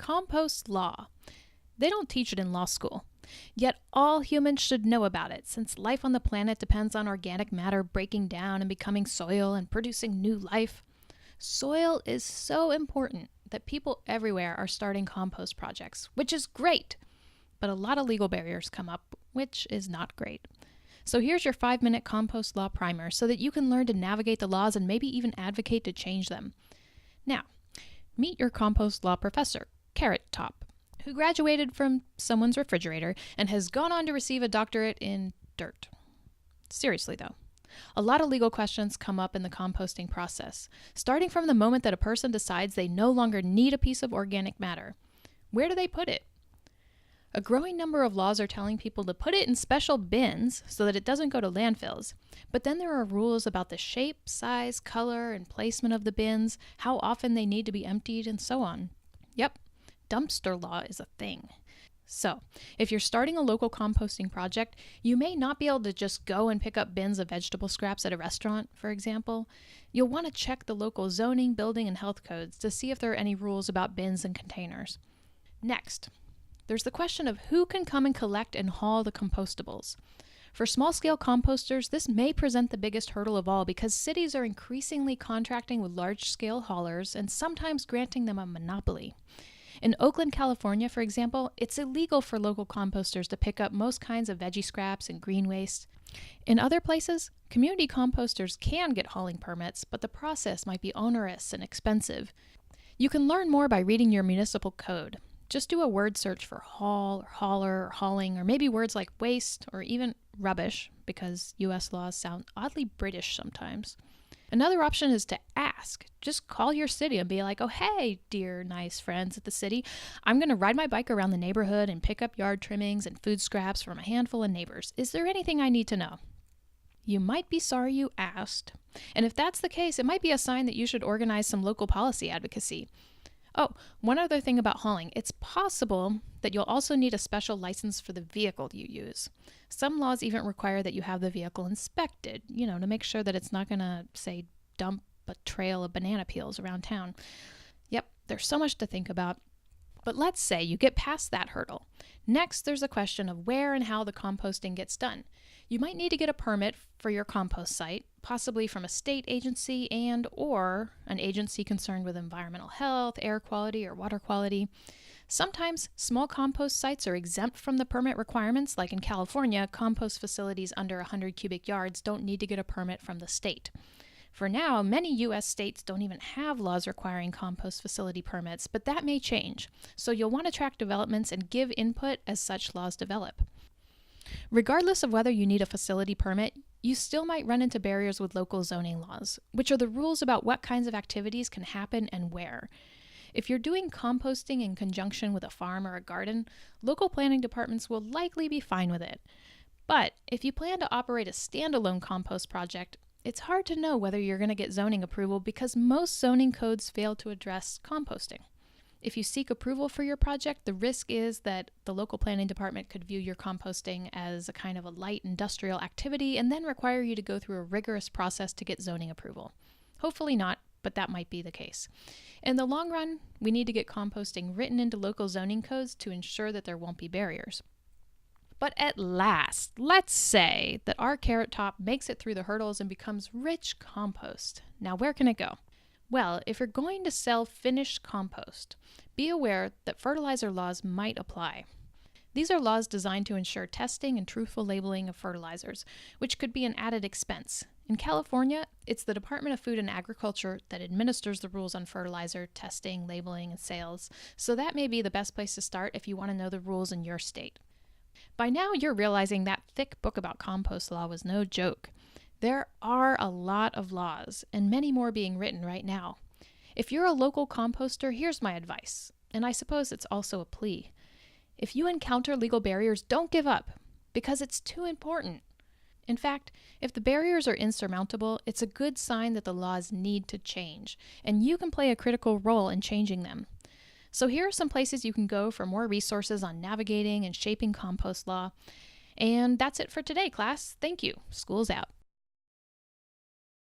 Compost Law. They don't teach it in law school. Yet all humans should know about it, since life on the planet depends on organic matter breaking down and becoming soil and producing new life. Soil is so important that people everywhere are starting compost projects, which is great. But a lot of legal barriers come up, which is not great. So here's your 5-minute compost law primer so that you can learn to navigate the laws and maybe even advocate to change them. Now, meet your compost law professor, Carrot Top, who graduated from someone's refrigerator and has gone on to receive a doctorate in dirt. Seriously though, a lot of legal questions come up in the composting process, starting from the moment that a person decides they no longer need a piece of organic matter. Where do they put it? A growing number of laws are telling people to put it in special bins so that it doesn't go to landfills. But then there are rules about the shape, size, color, and placement of the bins, how often they need to be emptied, and so on. Yep, dumpster law is a thing. So, if you're starting a local composting project, you may not be able to just go and pick up bins of vegetable scraps at a restaurant, for example. You'll want to check the local zoning, building, and health codes to see if there are any rules about bins and containers. Next, there's the question of who can come and collect and haul the compostables. For small-scale composters, this may present the biggest hurdle of all because cities are increasingly contracting with large-scale haulers and sometimes granting them a monopoly. In Oakland, California, for example, it's illegal for local composters to pick up most kinds of veggie scraps and green waste. In other places, community composters can get hauling permits, but the process might be onerous and expensive. You can learn more by reading your municipal code. Just do a word search for haul, or hauler, or hauling, or maybe words like waste, or even rubbish, because U.S. laws sound oddly British sometimes. Another option is to ask. Just call your city and be like, oh, hey, dear nice friends at the city, I'm going to ride my bike around the neighborhood and pick up yard trimmings and food scraps from a handful of neighbors. Is there anything I need to know? You might be sorry you asked. And if that's the case, it might be a sign that you should organize some local policy advocacy. Oh, one other thing about hauling. It's possible that you'll also need a special license for the vehicle you use. Some laws even require that you have the vehicle inspected, to make sure that it's not going to, say, dump a trail of banana peels around town. Yep, there's so much to think about. But let's say you get past that hurdle. Next, there's a question of where and how the composting gets done. You might need to get a permit for your compost site, possibly from a state agency or an agency concerned with environmental health, air quality, or water quality. Sometimes small compost sites are exempt from the permit requirements, like in California, compost facilities under 100 cubic yards don't need to get a permit from the state. For now, many U.S. states don't even have laws requiring compost facility permits, but that may change. So you'll want to track developments and give input as such laws develop. Regardless of whether you need a facility permit, you still might run into barriers with local zoning laws, which are the rules about what kinds of activities can happen and where. If you're doing composting in conjunction with a farm or a garden, local planning departments will likely be fine with it. But if you plan to operate a standalone compost project, it's hard to know whether you're going to get zoning approval because most zoning codes fail to address composting. If you seek approval for your project, the risk is that the local planning department could view your composting as a kind of a light industrial activity and then require you to go through a rigorous process to get zoning approval. Hopefully not, but that might be the case. In the long run, we need to get composting written into local zoning codes to ensure that there won't be barriers. But at last, let's say that our Carrot Top makes it through the hurdles and becomes rich compost. Now, where can it go? Well, if you're going to sell finished compost, be aware that fertilizer laws might apply. These are laws designed to ensure testing and truthful labeling of fertilizers, which could be an added expense. In California, it's the Department of Food and Agriculture that administers the rules on fertilizer testing, labeling, and sales, so that may be the best place to start if you want to know the rules in your state. By now, you're realizing that thick book about compost law was no joke. There are a lot of laws, and many more being written right now. If you're a local composter, here's my advice, and I suppose it's also a plea. If you encounter legal barriers, don't give up, because it's too important. In fact, if the barriers are insurmountable, it's a good sign that the laws need to change, and you can play a critical role in changing them. So here are some places you can go for more resources on navigating and shaping compost law. And that's it for today, class. Thank you. School's out.